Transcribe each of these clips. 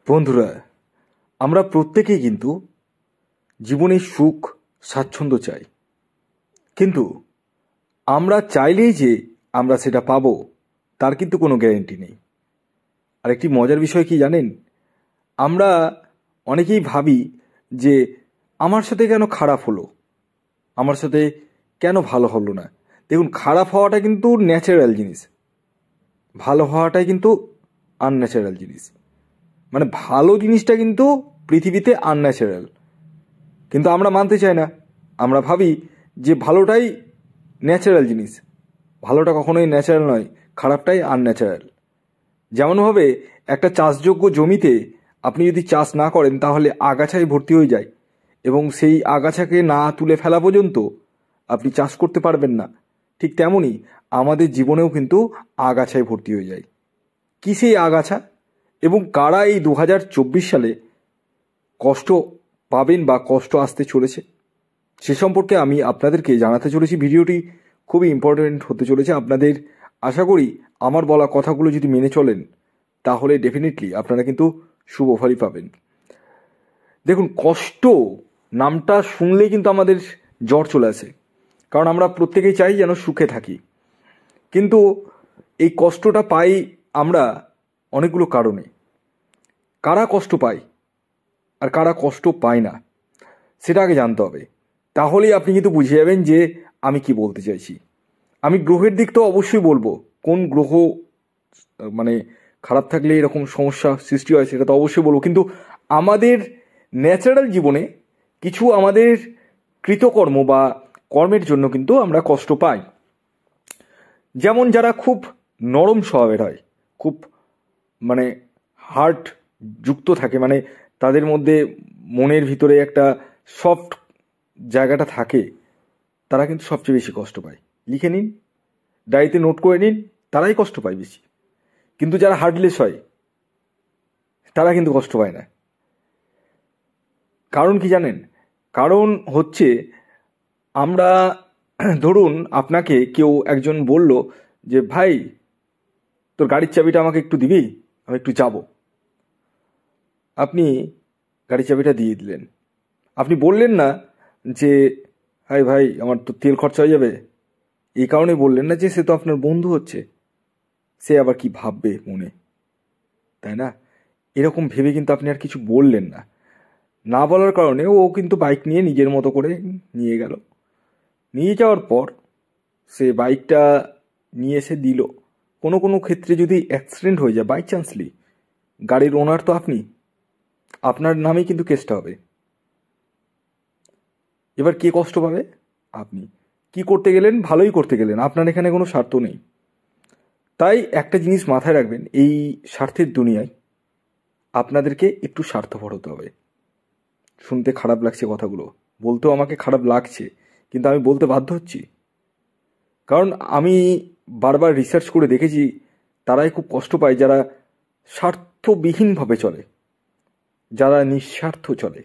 বন্ধুরা, আমরা প্রত্যেকেই কিন্তু জীবনে সুখ স্বাচ্ছন্দ্য চাই, কিন্তু আমরা চাইলেই যে আমরা সেটা পাবো তার কিন্তু কোনো গ্যারেন্টি নেই। আর একটি মজার বিষয় কি জানেন, আমরা অনেকেই ভাবি যে আমার সাথে কেন খারাপ হলো, আমার সাথে কেন ভালো হলো না। দেখুন, খারাপ হওয়াটা কিন্তু ন্যাচারাল জিনিস, ভালো হওয়াটাই কিন্তু আনন্যাচারাল জিনিস। মানে ভালো জিনিসটা কিন্তু পৃথিবীতে আনন্যাচারাল, কিন্তু আমরা মানতে চাই না। আমরা ভাবি যে ভালোটাই ন্যাচারাল জিনিস, ভালোটা কখনোই ন্যাচারাল নয়, খারাপটাই আনন্যাচারাল। যেমনভাবে একটা চাষযোগ্য জমিতে আপনি যদি চাষ না করেন তাহলে আগাছায় ভর্তি হয়ে যায়, এবং সেই আগাছাকে না তুলে ফেলা পর্যন্ত আপনি চাষ করতে পারবেন না। ঠিক তেমনই আমাদের জীবনেও কিন্তু আগাছায় ভর্তি হয়ে যায়। কী সেই আগাছা, এবং কারা এই 2024 সালে কষ্ট পাবেন বা কষ্ট আসতে চলেছে সে সম্পর্কে আমি আপনাদেরকে জানাতে চলেছি। ভিডিওটি খুবই ইম্পর্ট্যান্ট হতে চলেছে আপনাদের। আশা করি আমার বলা কথাগুলো যদি মেনে চলেন তাহলে ডেফিনেটলি আপনারা কিন্তু শুভ ফলই পাবেন। দেখুন, কষ্ট নামটা শুনলেই কিন্তু আমাদের জ্বর চলে আসে, কারণ আমরা প্রত্যেকেই চাই যেন সুখে থাকি। কিন্তু এই কষ্টটা পাই আমরা অনেকগুলো কারণে। কারা কষ্ট পায় আর কারা কষ্ট পায় না সেটা আগে জানতে হবে, তাহলেই আপনি কিন্তু বুঝে যাবেন যে আমি কি বলতে চাইছি। আমি গ্রহের দিক তো অবশ্যই বলবো, কোন গ্রহ মানে খারাপ থাকলে এরকম সমস্যা সৃষ্টি হয় সেটা তো অবশ্যই বলবো, কিন্তু আমাদের ন্যাচারাল জীবনে কিছু আমাদের কৃতকর্ম বা কর্মের জন্য কিন্তু আমরা কষ্ট পাই। যেমন যারা খুব নরম স্বভাবের হয়, খুব মানে হার্ট যুক্ত থাকে, মানে তাদের মধ্যে মনের ভিতরে একটা সফট জায়গাটা থাকে, তারা কিন্তু সবচেয়ে বেশি কষ্ট পায়। লিখে নিন, ডায়েরিতে নোট করে নিন, তারাই কষ্ট পায় বেশি। কিন্তু যারা হার্টলেস হয় তারা কিন্তু কষ্ট পায় না। কারণ কি জানেন? কারণ হচ্ছে, আমরা ধরুন আপনাকে কেউ একজন বলল যে ভাই তোর গাড়ির চাবিটা আমাকে একটু দিবি, আমি একটু যাব। আপনি গাড়ির চাবিটা দিয়ে দিলেন। আপনি বললেন না যে হাই ভাই আমার তো তেল খরচা হয়ে যাবে, এই কারণে বললেন না যে সে তো আপনার বন্ধু হচ্ছে, সে আবার কি ভাববে মনে, তাই না? এরকম ভেবে কিন্তু আপনি আর কিছু বললেন না। না বলার কারণে ও কিন্তু বাইক নিয়ে নিজের মতো করে নিয়ে গেল। নিয়ে যাওয়ার পর সে বাইকটা নিয়ে এসে দিল। কোনো কোনো ক্ষেত্রে যদি অ্যাক্সিডেন্ট হয়ে যায় বাই চান্সলি, গাড়ির ওনার তো আপনি, আপনার নামেই কিন্তু কেসটা হবে। এবার কে কষ্ট পাবে? আপনি। কি করতে গেলেন? ভালোই করতে গেলেন, আপনার এখানে কোনো স্বার্থ নেই। তাই একটা জিনিস মাথায় রাখবেন, এই স্বার্থের দুনিয়ায় আপনাদেরকে একটু স্বার্থপর হতে হবে। শুনতে খারাপ লাগছে কথাগুলো, বলতেও আমাকে খারাপ লাগছে, কিন্তু আমি বলতে বাধ্য হচ্ছি, কারণ আমি বারবার রিসার্চ করে দেখেছি তারাই খুব কষ্ট পায় যারা স্বার্থবিহীনভাবে চলে, যারা নিঃস্বার্থ চলে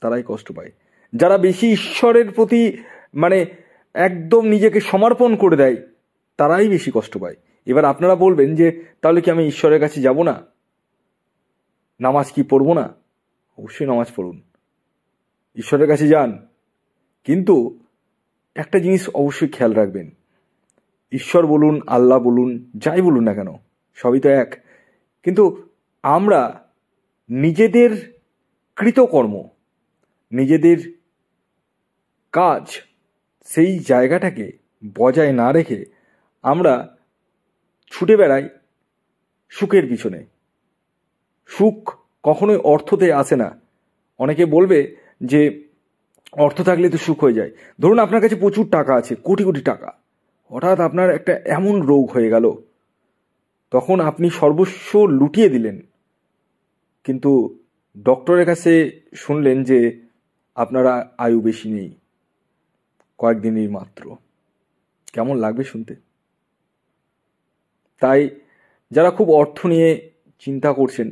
তারাই কষ্ট পায়। যারা বেশি ঈশ্বরের প্রতি মানে একদম নিজেকে সমর্পণ করে দেয় তারাই বেশি কষ্ট পায়। এবার আপনারা বলবেন যে তাহলে কি আমি ঈশ্বরের কাছে যাব না, নামাজ কি পড়বো না? অবশ্যই নামাজ পড়ুন, ঈশ্বরের কাছে যান, কিন্তু একটা জিনিস অবশ্যই খেয়াল রাখবেন, ঈশ্বর বলুন, আল্লাহ বলুন, যাই বলুন না কেন সবই তো এক। কিন্তু আমরা নিজেদের কৃতকর্ম, নিজেদের কাজ, সেই জায়গাটাকে বজায় না রেখে আমরা ছুটে বেড়াই সুখের পিছনে। সুখ কখনোই অর্থতে আসে না। অনেকে বলবে যে অর্থ থাকলে তো সুখ হয়ে যায়। ধরুন আপনার কাছে প্রচুর টাকা আছে, কোটি কোটি টাকা, হঠাৎ আপনার একটা এমন রোগ হয়ে গেল, তখন আপনি সর্বস্ব লুটিয়ে দিলেন, কিন্তু ডক্টরের কাছে শুনলেন যে আপনার আয়ু বেশি নেই, কয়েকদিনই মাত্র। কেমন লাগবে শুনতে? তাই যারা খুব অর্থ নিয়ে চিন্তা করছেন,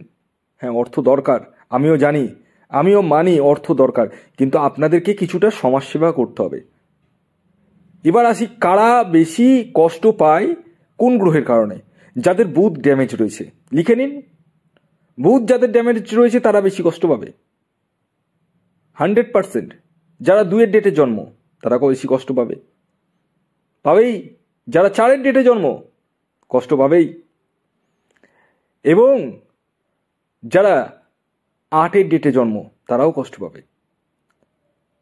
হ্যাঁ অর্থ দরকার, আমিও জানি, আমিও মানি অর্থ দরকার, কিন্তু আপনাদেরকে কিছুটা সমাজসেবা করতে হবে। এবার আসি, কারা বেশি কষ্ট পায় কোন গ্রহের কারণে? যাদের বুধ ড্যামেজ রয়েছে। লিখে নিন, বুধ যাদের ড্যামেজ রয়েছে তারা বেশি কষ্ট পাবে 100%। যারা 2-এর ডেটে জন্ম তারা বেশি কষ্ট পাবে পাবেই। যারা 4-এর ডেটে জন্ম কষ্ট পাবেই। এবং যারা 8-এর ডেটে জন্ম তারাও কষ্ট পাবে।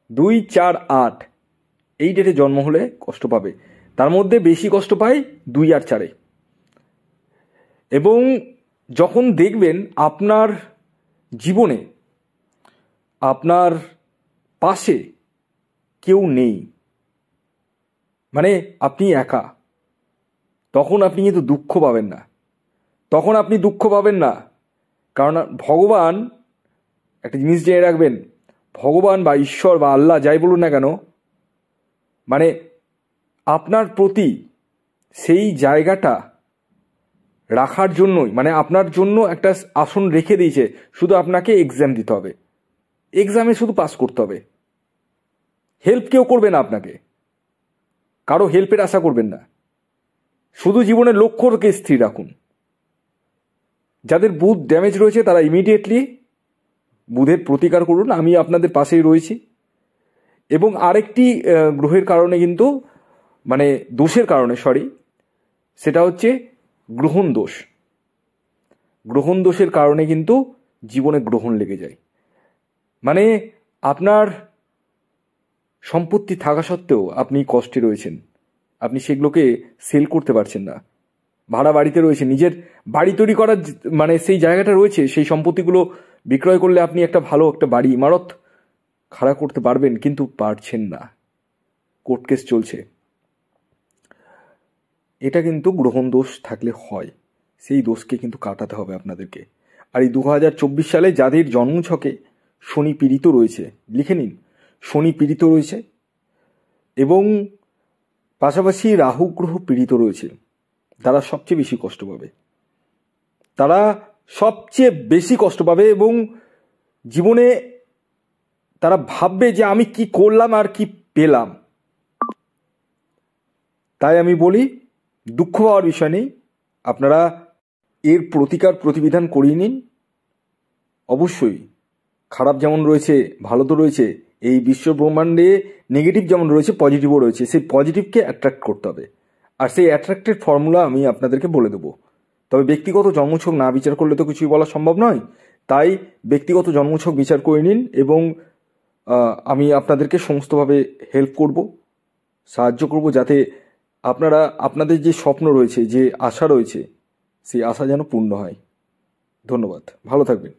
2, 4, 8 এই ডেটে জন্ম হলে কষ্ট পাবে। তার মধ্যে বেশি কষ্ট পায় 2 আর 4-এ। এবং যখন দেখবেন আপনার জীবনে আপনার পাশে কেউ নেই, মানে আপনি একা, তখন আপনি কিন্তু দুঃখ পাবেন না। তখন আপনি দুঃখ পাবেন না, কারণ ভগবান, একটা জিনিস জেনে রাখবেন, ভগবান বা ঈশ্বর বা আল্লাহ যাই বলুন না কেন, মানে আপনার প্রতি সেই জায়গাটা রাখার জন্যই, মানে আপনার জন্য একটা আসন রেখে দিয়েছে। শুধু আপনাকে এক্সাম দিতে হবে, এক্সামে শুধু পাস করতে হবে। হেল্প কেউ করবে না আপনাকে, কারো হেল্পের আশা করবেন না। শুধু জীবনের লক্ষ্যকে স্থির রাখুন। যাদের বুধ ড্যামেজ রয়েছে তারা ইমিডিয়েটলি বুধের প্রতিকার করুন, আমি আপনাদের পাশেই রয়েছি। এবং আরেকটি গ্রহের কারণে কিন্তু, মানে দোষের কারণে, সেটা হচ্ছে গ্রহণ দোষ। গ্রহণ দোষের কারণে কিন্তু জীবনে গ্রহণ লেগে যায়। মানে আপনার সম্পত্তি থাকা সত্ত্বেও আপনি কষ্টে রয়েছেন, আপনি সেগুলোকে সেল করতে পারছেন না, ভাড়া বাড়িতে রয়েছে, নিজের বাড়ি তৈরি করার মানে সেই জায়গাটা রয়েছে, সেই সম্পত্তিগুলো বিক্রয় করলে আপনি একটা ভালো একটা বাড়ি ইমারত খাড়া করতে পারবেন, কিন্তু পারছেন না, কোর্ট কেস চলছে। এটা কিন্তু গ্রহণ দোষ থাকলে হয়, সেই দোষকে কিন্তু কাটাতে হবে আপনাদেরকে। আর এই 2024 সালে যাদের জন্মছকে শনি পীড়িত রয়েছে, লিখে নিন, শনি পীড়িত রয়েছে এবং পাশাপাশি রাহু গ্রহ পীড়িত রয়েছে, তারা সবচেয়ে বেশি কষ্ট পাবে। তারা সবচেয়ে বেশি কষ্ট পাবে এবং জীবনে তারা ভাববে যে আমি কি করলাম আর কি পেলাম। তাই আমি বলি, দুঃখ পাওয়ার বিষয় নেই, আপনারা এর প্রতিকার প্রতিবিধান করিয়ে নিন। অবশ্যই খারাপ যেমন রয়েছে ভালো তো রয়েছে, এই বিশ্ব ব্রহ্মাণ্ডে নেগেটিভ যেমন রয়েছে পজিটিভও রয়েছে, সেই পজিটিভকে অ্যাট্রাক্ট করতে হবে। আর সেই অ্যাট্রাক্টেড ফর্মুলা আমি আপনাদেরকে বলে দেবো। তবে ব্যক্তিগত জন্মছক না বিচার করলে তো কিছুই বলা সম্ভব নয়, তাই ব্যক্তিগত জন্মছক বিচার করে নিন এবং আমি আপনাদেরকে সমস্তভাবে হেল্প করব, সাহায্য করব, যাতে আপনারা আপনাদের যে স্বপ্ন রয়েছে, যে আশা রয়েছে, সেই আশা যেন পূর্ণ হয়। ধন্যবাদ, ভালো থাকবেন।